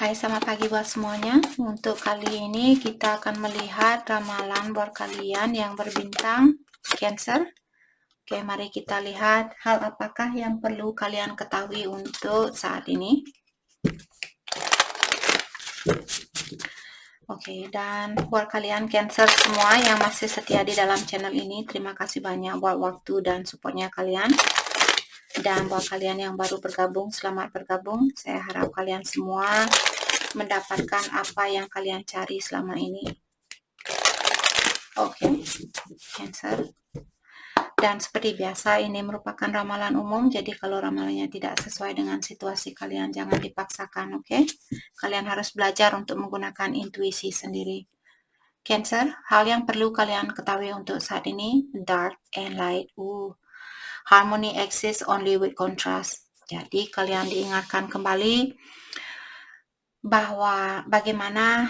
Hai, selamat pagi buat semuanya. Untuk kali ini kita akan melihat ramalan buat kalian yang berbintang Cancer. Oke, mari kita lihat hal apakah yang perlu kalian ketahui untuk saat ini. Oke, dan buat kalian Cancer semua yang masih setia di dalam channel ini, terima kasih banyak buat waktu dan supportnya kalian. Dan buat kalian yang baru bergabung, selamat bergabung. Saya harap kalian semua mendapatkan apa yang kalian cari selama ini. Oke, Cancer. Dan seperti biasa, ini merupakan ramalan umum, jadi kalau ramalannya tidak sesuai dengan situasi kalian, jangan dipaksakan, oke? Kalian harus belajar untuk menggunakan intuisi sendiri. Cancer, hal yang perlu kalian ketahui untuk saat ini, dark and light. Harmony exists only with contrast. Jadi kalian diingatkan kembali bahwa bagaimana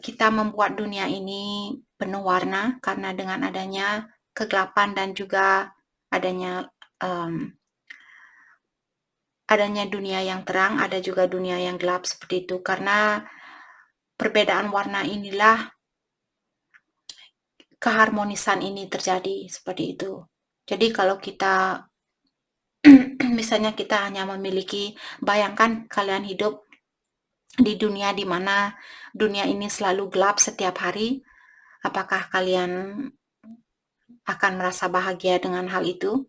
kita membuat dunia ini penuh warna, karena dengan adanya kegelapan dan juga adanya dunia yang terang, ada juga dunia yang gelap seperti itu. Karena perbedaan warna inilah keharmonisan ini terjadi seperti itu. Jadi kalau kita misalnya kita hanya memiliki, bayangkan kalian hidup di dunia di mana dunia ini selalu gelap setiap hari, apakah kalian akan merasa bahagia dengan hal itu?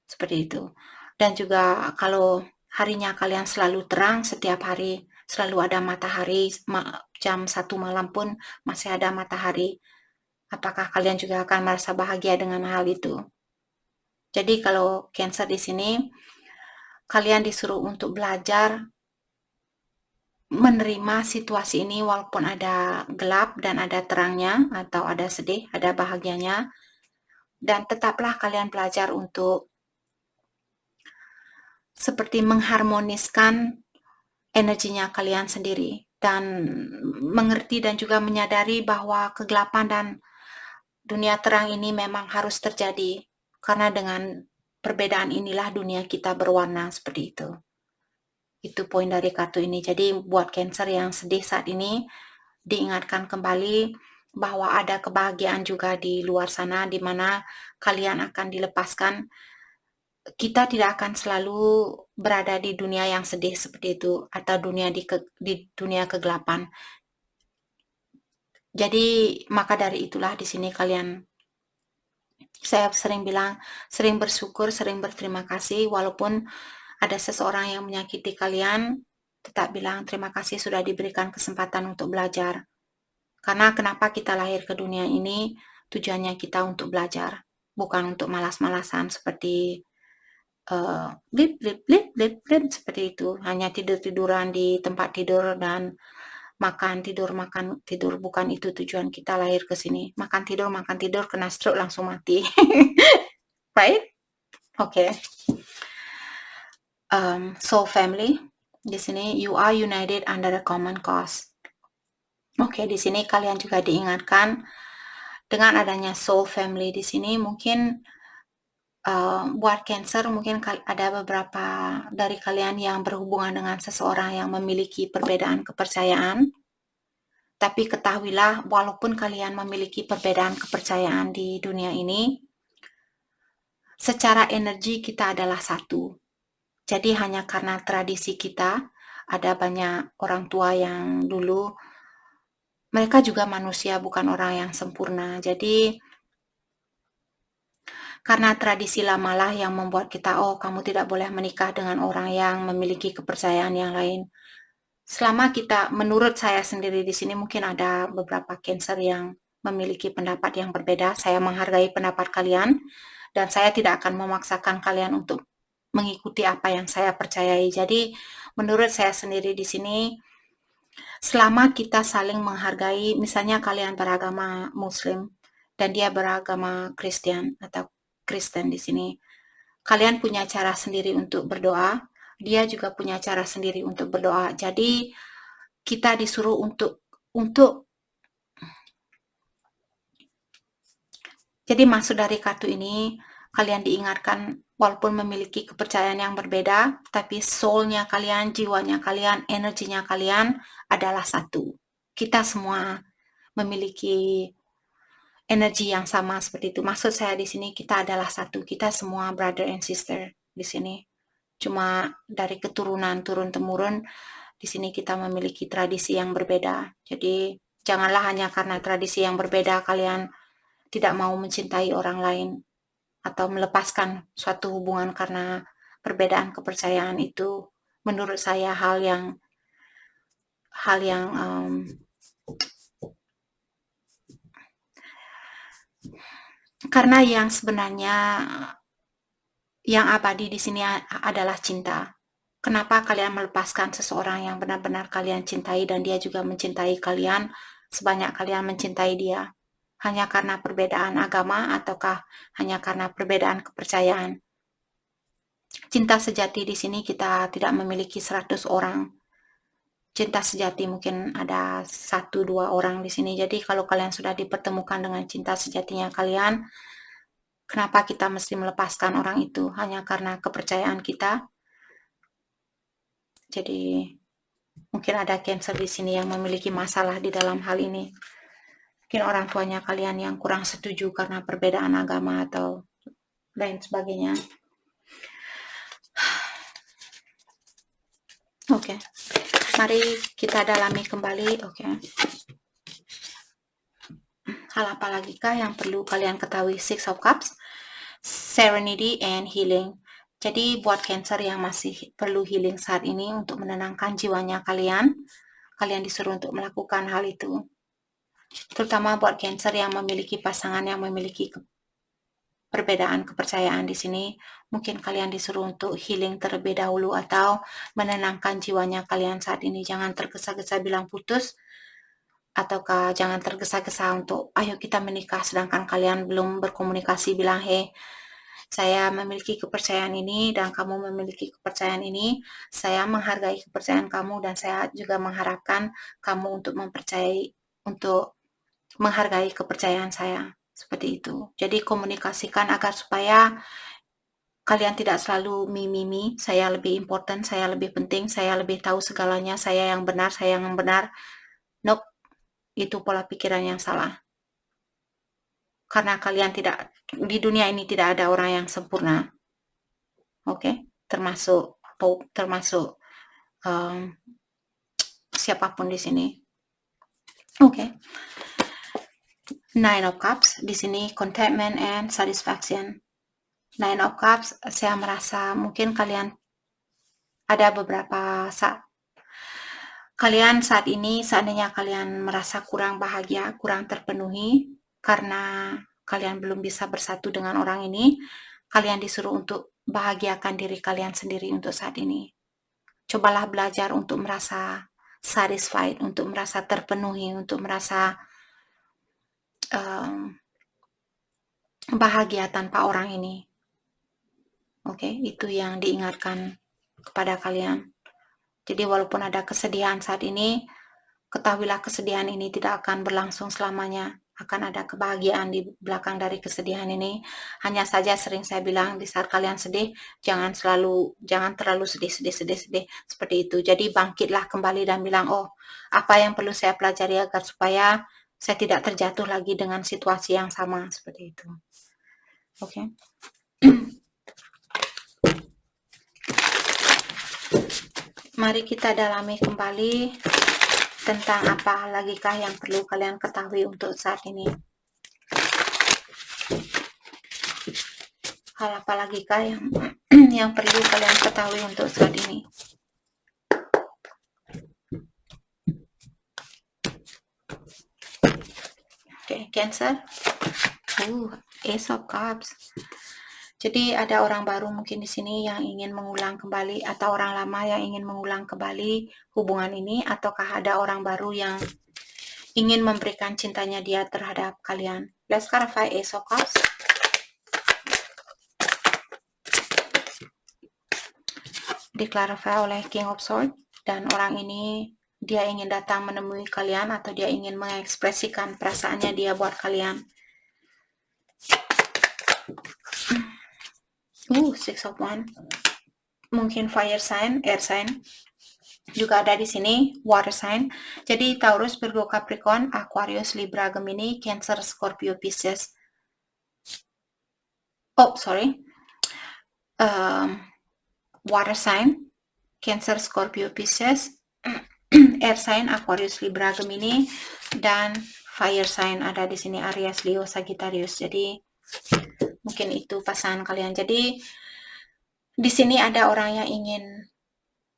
Seperti itu. Dan juga kalau harinya kalian selalu terang setiap hari, selalu ada matahari, jam 1 malam pun masih ada matahari, apakah kalian juga akan merasa bahagia dengan hal itu? Jadi kalau Cancer di sini, kalian disuruh untuk belajar menerima situasi ini walaupun ada gelap dan ada terangnya, atau ada sedih, ada bahagianya, dan tetaplah kalian belajar untuk seperti mengharmoniskan energinya kalian sendiri dan mengerti dan juga menyadari bahwa kegelapan dan dunia terang ini memang harus terjadi, karena dengan perbedaan inilah dunia kita berwarna seperti itu. Itu poin dari kartu ini. Jadi buat Cancer yang sedih saat ini, diingatkan kembali bahwa ada kebahagiaan juga di luar sana, di mana kalian akan dilepaskan. Kita tidak akan selalu berada di dunia yang sedih seperti itu, atau di dunia kegelapan. Jadi maka dari itulah di sini saya sering bilang, sering bersyukur, sering berterima kasih, walaupun ada seseorang yang menyakiti kalian, tetap bilang terima kasih sudah diberikan kesempatan untuk belajar. Karena kenapa kita lahir ke dunia ini, tujuannya kita untuk belajar, bukan untuk malas-malasan seperti blip seperti itu, hanya tidur-tiduran di tempat tidur dan makan tidur, bukan itu tujuan kita lahir ke sini. Makan tidur, kena stroke langsung mati. Right? Oke. Soul family, di sini you are united under a common cause. Oke, di sini kalian juga diingatkan dengan adanya soul family di sini, mungkin buat Cancer, mungkin ada beberapa dari kalian yang berhubungan dengan seseorang yang memiliki perbedaan kepercayaan. Tapi ketahuilah, walaupun kalian memiliki perbedaan kepercayaan di dunia ini, secara energi kita adalah satu. Jadi hanya karena tradisi kita, ada banyak orang tua yang dulu, mereka juga manusia, bukan orang yang sempurna. Jadi karena tradisi lamalah yang membuat kita, oh kamu tidak boleh menikah dengan orang yang memiliki kepercayaan yang lain. Selama kita, menurut saya sendiri di sini, mungkin ada beberapa Cancer yang memiliki pendapat yang berbeda. Saya menghargai pendapat kalian dan saya tidak akan memaksakan kalian untuk mengikuti apa yang saya percayai. Jadi menurut saya sendiri di sini, selama kita saling menghargai, misalnya kalian beragama Muslim dan dia beragama Kristen atau Kristen di sini, kalian punya cara sendiri untuk berdoa, dia juga punya cara sendiri untuk berdoa. Jadi kita disuruh jadi maksud dari kartu ini, kalian diingatkan walaupun memiliki kepercayaan yang berbeda, tapi soul-nya kalian, jiwanya kalian, energinya kalian adalah satu. Kita semua memiliki energi yang sama seperti itu. Maksud saya di sini kita adalah satu. Kita semua brother and sister di sini. Cuma dari keturunan turun-temurun di sini kita memiliki tradisi yang berbeda. Jadi janganlah hanya karena tradisi yang berbeda kalian tidak mau mencintai orang lain atau melepaskan suatu hubungan karena perbedaan kepercayaan. Itu menurut saya hal yang karena yang sebenarnya yang abadi di sini adalah cinta. Kenapa kalian melepaskan seseorang yang benar-benar kalian cintai dan dia juga mencintai kalian sebanyak kalian mencintai dia? Hanya karena perbedaan agama ataukah hanya karena perbedaan kepercayaan? Cinta sejati di sini kita tidak memiliki 100 orang. Cinta sejati mungkin ada 1-2 orang di sini. Jadi kalau kalian sudah dipertemukan dengan cinta sejatinya kalian, kenapa kita mesti melepaskan orang itu hanya karena kepercayaan kita? Jadi mungkin ada Cancer di sini yang memiliki masalah di dalam hal ini. Mungkin orang tuanya kalian yang kurang setuju karena perbedaan agama atau lain sebagainya. Oke, mari kita dalami kembali. Oke. Hal apa lagi kah yang perlu kalian ketahui? Six of Cups, Serenity and Healing. Jadi buat Cancer yang masih perlu healing saat ini untuk menenangkan jiwanya kalian disuruh untuk melakukan hal itu. Terutama buat Cancer yang memiliki pasangan yang memiliki perbedaan kepercayaan di sini, mungkin kalian disuruh untuk healing terlebih dahulu atau menenangkan jiwanya kalian saat ini. Jangan tergesa-gesa bilang putus, ataukah jangan tergesa-gesa untuk ayo kita menikah sedangkan kalian belum berkomunikasi bilang, hey, saya memiliki kepercayaan ini dan kamu memiliki kepercayaan ini. Saya menghargai kepercayaan kamu dan saya juga mengharapkan kamu untuk menghargai kepercayaan saya. Seperti itu. Jadi komunikasikan agar supaya kalian tidak selalu me, saya lebih important, saya lebih penting, saya lebih tahu segalanya, saya yang benar, saya yang benar. Nope, itu pola pikiran yang salah. Karena kalian di dunia ini tidak ada orang yang sempurna. Oke, termasuk siapapun di sini. Oke. Nine of Cups, di sini contentment and satisfaction. Nine of Cups, saya merasa mungkin kalian ada beberapa kalian saat ini, seandainya kalian merasa kurang bahagia, kurang terpenuhi, karena kalian belum bisa bersatu dengan orang ini, kalian disuruh untuk bahagiakan diri kalian sendiri untuk saat ini. Cobalah belajar untuk merasa satisfied, untuk merasa terpenuhi, untuk merasa bahagia tanpa orang ini. Oke, itu yang diingatkan kepada kalian. Jadi walaupun ada kesedihan saat ini, ketahuilah kesedihan ini tidak akan berlangsung selamanya. Akan ada kebahagiaan di belakang dari kesedihan ini. Hanya saja sering saya bilang di saat kalian sedih, jangan terlalu sedih seperti itu. Jadi bangkitlah kembali dan bilang, oh, apa yang perlu saya pelajari agar supaya saya tidak terjatuh lagi dengan situasi yang sama seperti itu. Oke. Mari kita dalami kembali tentang apa lagikah yang perlu kalian ketahui untuk saat ini. Hal apa lagikah yang perlu kalian ketahui untuk saat ini. Oke, Cancer. Ace of Cups. Jadi ada orang baru mungkin di sini yang ingin mengulang kembali atau orang lama yang ingin mengulang kembali hubungan ini, ataukah ada orang baru yang ingin memberikan cintanya dia terhadap kalian. Let's clarify Ace of Cups. Diklarify oleh King of Swords, dan orang ini dia ingin datang menemui kalian atau dia ingin mengekspresikan perasaannya dia buat kalian. Six of Wands. Mungkin fire sign, air sign. Juga ada di sini water sign. Jadi Taurus, Virgo, Capricorn, Aquarius, Libra, Gemini, Cancer, Scorpio, Pisces. Water sign, Cancer, Scorpio, Pisces. Air sign, Aquarius, Libra, Gemini, dan fire sign ada di sini Aries, Leo, Sagittarius. Jadi mungkin itu pasangan kalian. Jadi di sini ada orang yang ingin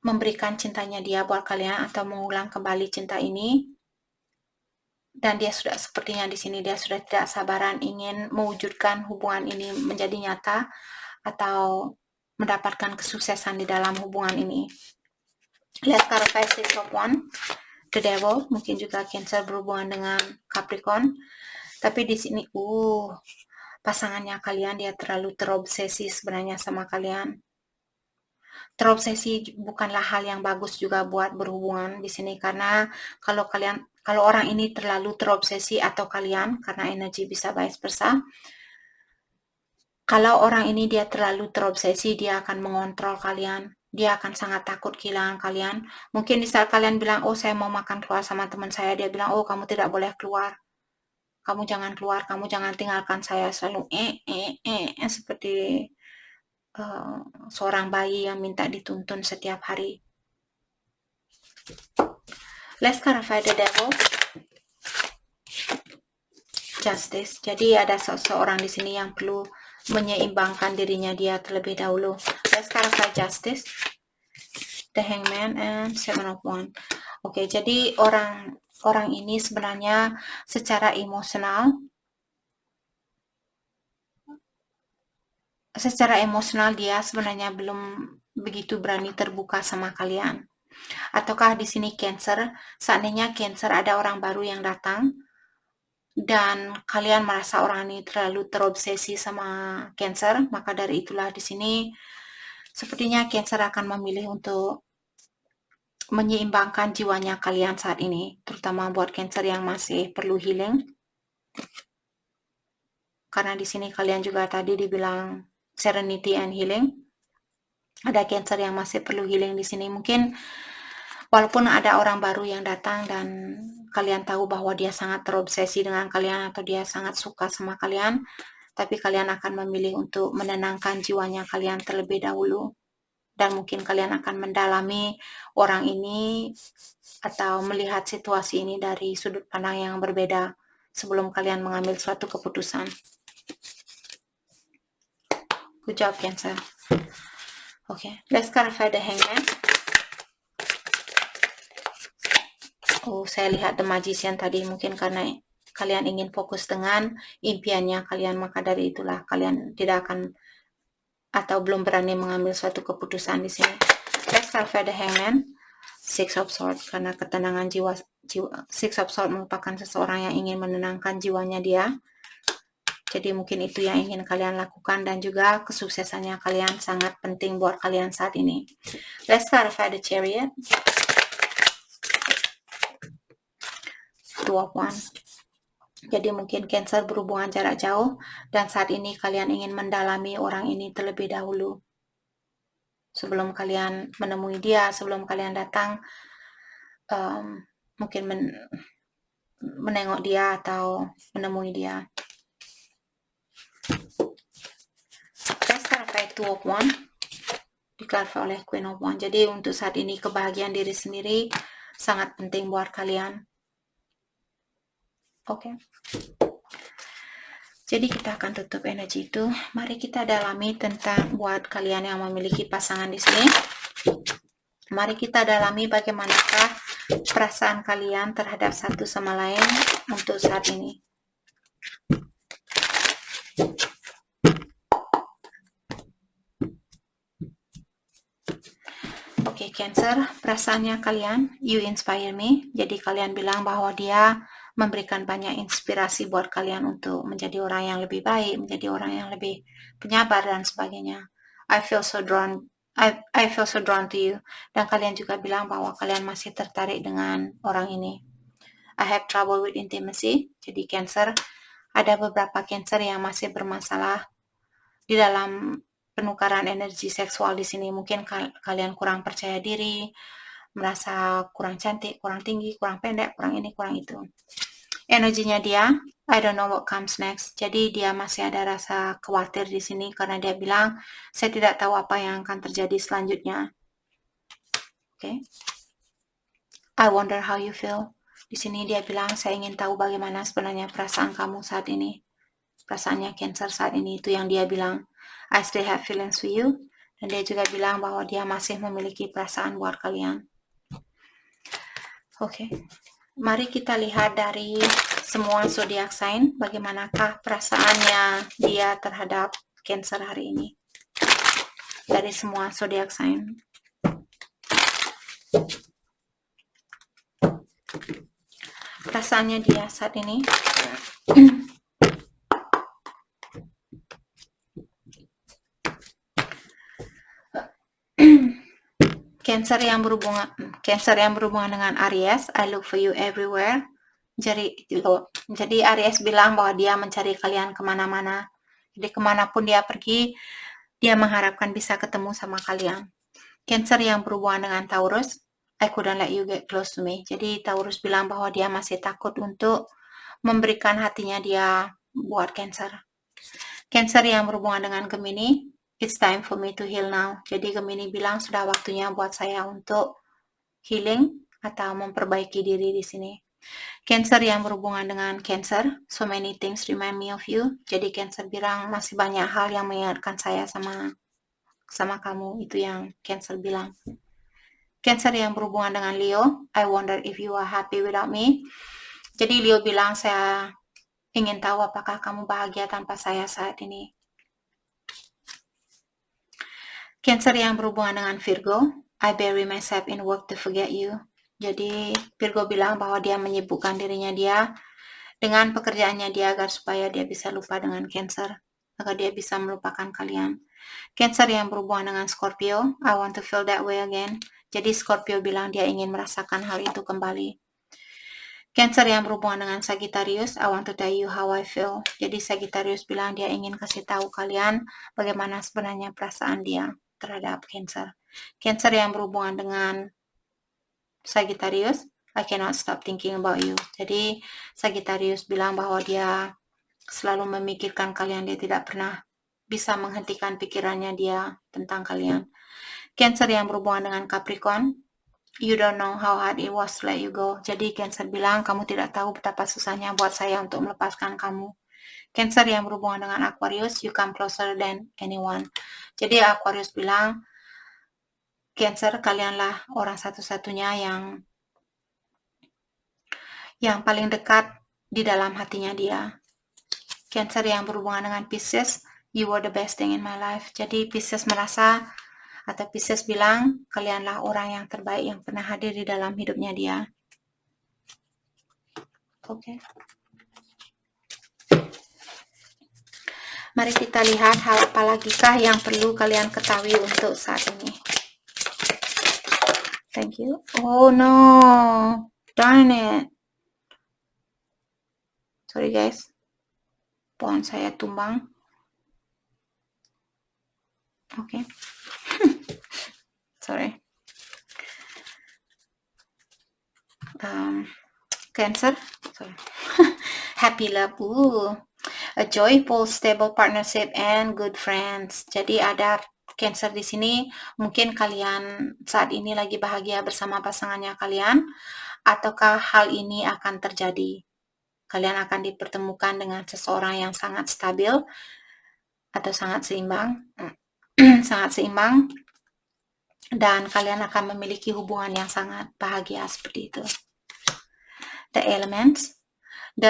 memberikan cintanya dia buat kalian atau mengulang kembali cinta ini, dan dia sudah sepertinya di sini dia sudah tidak sabaran ingin mewujudkan hubungan ini menjadi nyata atau mendapatkan kesuksesan di dalam hubungan ini. Let's clarify Six of Wands, the Devil. Mungkin juga Cancer berhubungan dengan Capricorn, tapi di sini pasangannya kalian dia terlalu terobsesi sebenarnya sama kalian. Terobsesi bukanlah hal yang bagus juga buat berhubungan di sini, karena kalau orang ini terlalu terobsesi atau kalian, karena energi bisa vice versa. Kalau orang ini dia terlalu terobsesi, dia akan mengontrol kalian. Dia akan sangat takut kehilangan kalian. Mungkin di saat kalian bilang, saya mau makan keluar sama teman saya, dia bilang, kamu tidak boleh keluar. Kamu jangan keluar, kamu jangan tinggalkan saya. Selalu seperti seorang bayi yang minta dituntun setiap hari. Let's clarify the Devil. Justice. Jadi ada seseorang di sini yang perlu menyeimbangkan dirinya dia terlebih dahulu. Let's clarify Justice. The Hangman and Seven of Wands. Oke, jadi orang ini sebenarnya secara emosional dia sebenarnya belum begitu berani terbuka sama kalian. Ataukah di sini Cancer, seandainya Cancer ada orang baru yang datang dan kalian merasa orang ini terlalu terobsesi sama Cancer, maka dari itulah di sini sepertinya Cancer akan memilih untuk menyeimbangkan jiwanya kalian saat ini, terutama buat Cancer yang masih perlu healing. Karena di sini kalian juga tadi dibilang serenity and healing. Ada Cancer yang masih perlu healing di sini. Mungkin walaupun ada orang baru yang datang dan kalian tahu bahwa dia sangat terobsesi dengan kalian atau dia sangat suka sama kalian, tapi kalian akan memilih untuk menenangkan jiwanya kalian terlebih dahulu. Dan mungkin kalian akan mendalami orang ini atau melihat situasi ini dari sudut pandang yang berbeda sebelum kalian mengambil suatu keputusan. Good job, Cancer. Okay, let's clarify the Hangman. Saya lihat The Magician tadi, mungkin karena kalian ingin fokus dengan impiannya kalian, maka dari itulah kalian tidak akan atau belum berani mengambil suatu keputusan di sini. Let's clarify the Hangman. Six of Swords, karena ketenangan jiwa. Six of Swords merupakan seseorang yang ingin menenangkan jiwanya dia. Jadi mungkin itu yang ingin kalian lakukan, dan juga kesuksesannya kalian sangat penting buat kalian saat ini. Let's clarify the Chariot. Two of Wands. Jadi mungkin Cancer berhubungan jarak jauh, dan saat ini kalian ingin mendalami orang ini terlebih dahulu. Sebelum kalian menemui dia, sebelum kalian datang, mungkin menengok dia atau menemui dia. Let's clarify Two of Wands. Diklarifikasi oleh Queen of Wands. Jadi untuk saat ini kebahagiaan diri sendiri sangat penting buat kalian. Oke. Jadi kita akan tutup energi itu. Mari kita dalami tentang buat kalian yang memiliki pasangan di sini. Mari kita dalami bagaimanakah perasaan kalian terhadap satu sama lain untuk saat ini. Oke, Cancer, perasaannya kalian, you inspire me. Jadi kalian bilang bahwa dia memberikan banyak inspirasi buat kalian untuk menjadi orang yang lebih baik, menjadi orang yang lebih penyabar dan sebagainya. I feel so drawn to you. Dan kalian juga bilang bahwa kalian masih tertarik dengan orang ini. I have trouble with intimacy. Jadi Cancer, ada beberapa Cancer yang masih bermasalah di dalam penukaran energi seksual di sini. Mungkin kalian kurang percaya diri, merasa kurang cantik, kurang tinggi, kurang pendek, kurang ini, kurang itu. Energinya dia, I don't know what comes next. Jadi dia masih ada rasa khawatir di sini karena dia bilang, saya tidak tahu apa yang akan terjadi selanjutnya. Okay. I wonder how you feel. Di sini dia bilang, saya ingin tahu bagaimana sebenarnya perasaan kamu saat ini. Perasaannya Cancer saat ini, itu yang dia bilang. I still have feelings for you. Dan dia juga bilang bahwa dia masih memiliki perasaan buat kalian. Oke. Mari kita lihat dari semua zodiak sign, bagaimanakah perasaannya dia terhadap Cancer hari ini. Dari semua zodiak sign. Perasaannya dia saat ini. Cancer yang berhubungan dengan Aries, I look for you everywhere. Jadi Aries bilang bahwa dia mencari kalian kemana-mana. Jadi kemanapun dia pergi, dia mengharapkan bisa ketemu sama kalian. Cancer yang berhubungan dengan Taurus, I couldn't let you get close to me. Jadi Taurus bilang bahwa dia masih takut untuk memberikan hatinya dia buat Cancer. Cancer yang berhubungan dengan Gemini, it's time for me to heal now. Jadi Gemini bilang sudah waktunya buat saya untuk healing atau memperbaiki diri di sini. Cancer yang berhubungan dengan Cancer, so many things remind me of you. Jadi Cancer bilang masih banyak hal yang mengingatkan saya sama kamu, itu yang Cancer bilang. Cancer yang berhubungan dengan Leo, I wonder if you are happy without me. Jadi Leo bilang, saya ingin tahu apakah kamu bahagia tanpa saya saat ini. Cancer yang berhubungan dengan Virgo, I bury myself in work to forget you. Jadi Virgo bilang bahwa dia menyibukkan dirinya dia dengan pekerjaannya dia agar supaya dia bisa lupa dengan Cancer, agar dia bisa melupakan kalian. Cancer yang berhubungan dengan Scorpio, I want to feel that way again. Jadi Scorpio bilang dia ingin merasakan hal itu kembali. Cancer yang berhubungan dengan Sagittarius, I want to tell you how I feel. Jadi Sagittarius bilang dia ingin kasih tahu kalian bagaimana sebenarnya perasaan dia terhadap Cancer. Cancer yang berhubungan dengan Sagittarius, I cannot stop thinking about you. Jadi Sagittarius bilang bahwa dia selalu memikirkan kalian, dia tidak pernah bisa menghentikan pikirannya dia tentang kalian. Cancer yang berhubungan dengan Capricorn, you don't know how hard it was to let you go. Jadi Cancer bilang kamu tidak tahu betapa susahnya buat saya untuk melepaskan kamu. Cancer yang berhubungan dengan Aquarius, you come closer than anyone. Jadi Aquarius bilang, Cancer, kalianlah orang satu-satunya yang paling dekat di dalam hatinya dia. Cancer yang berhubungan dengan Pisces, you were the best thing in my life. Jadi Pisces merasa, atau Pisces bilang, kalianlah orang yang terbaik yang pernah hadir di dalam hidupnya dia. Oke. Mari kita lihat hal apa lagi kah yang perlu kalian ketahui untuk saat ini. Thank you. Oh no, darn it. Sorry guys, pohon saya tumbang. Oke. Sorry. Cancer. Sorry. Happy love. A joyful, stable partnership and good friends. Jadi ada Cancer di sini, mungkin kalian saat ini lagi bahagia bersama pasangannya kalian, ataukah hal ini akan terjadi? Kalian akan dipertemukan dengan seseorang yang sangat stabil atau sangat seimbang, sangat seimbang, dan kalian akan memiliki hubungan yang sangat bahagia seperti itu. The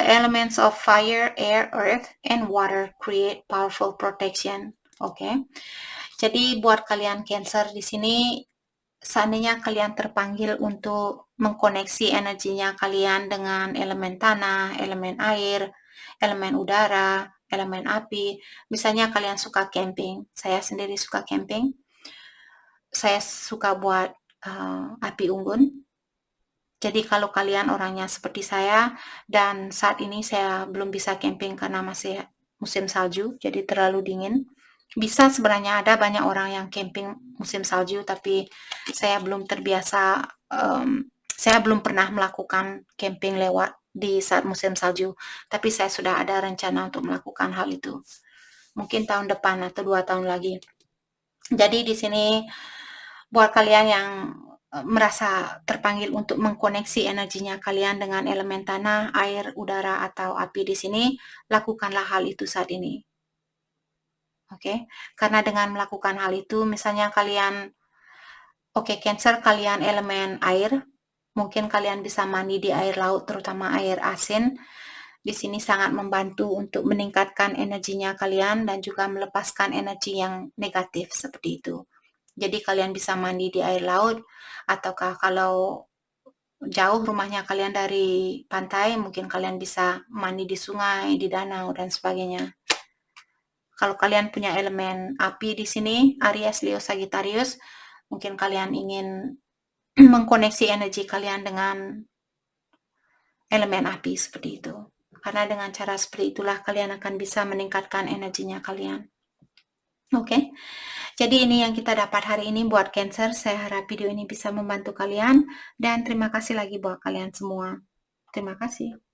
elements of fire, air, earth, and water create powerful protection. Oke. Jadi buat kalian Cancer di sini, seandainya kalian terpanggil untuk mengkoneksi energinya kalian dengan elemen tanah, elemen air, elemen udara, elemen api. Misalnya kalian suka camping, saya sendiri suka camping. Saya suka buat api unggun. Jadi kalau kalian orangnya seperti saya, dan saat ini saya belum bisa camping karena masih musim salju, jadi terlalu dingin. Bisa sebenarnya, ada banyak orang yang camping musim salju, tapi saya belum terbiasa, saya belum pernah melakukan camping lewat di saat musim salju, tapi saya sudah ada rencana untuk melakukan hal itu. Mungkin tahun depan atau 2 tahun lagi. Jadi di sini buat kalian yang merasa terpanggil untuk mengkoneksi energinya kalian dengan elemen tanah, air, udara, atau api di sini, lakukanlah hal itu saat ini. Oke, karena dengan melakukan hal itu, misalnya kalian, Cancer, kalian elemen air, mungkin kalian bisa mandi di air laut, terutama air asin. Di sini sangat membantu untuk meningkatkan energinya kalian dan juga melepaskan energi yang negatif seperti itu. Jadi kalian bisa mandi di air laut, ataukah kalau jauh rumahnya kalian dari pantai, mungkin kalian bisa mandi di sungai, di danau, dan sebagainya. Kalau kalian punya elemen api di sini, Aries, Leo, Sagittarius, mungkin kalian ingin mengkoneksi energi kalian dengan elemen api seperti itu. Karena dengan cara seperti itulah kalian akan bisa meningkatkan energinya kalian. Oke, jadi ini yang kita dapat hari ini buat Cancer. Saya harap video ini bisa membantu kalian, dan terima kasih lagi buat kalian semua. Terima kasih.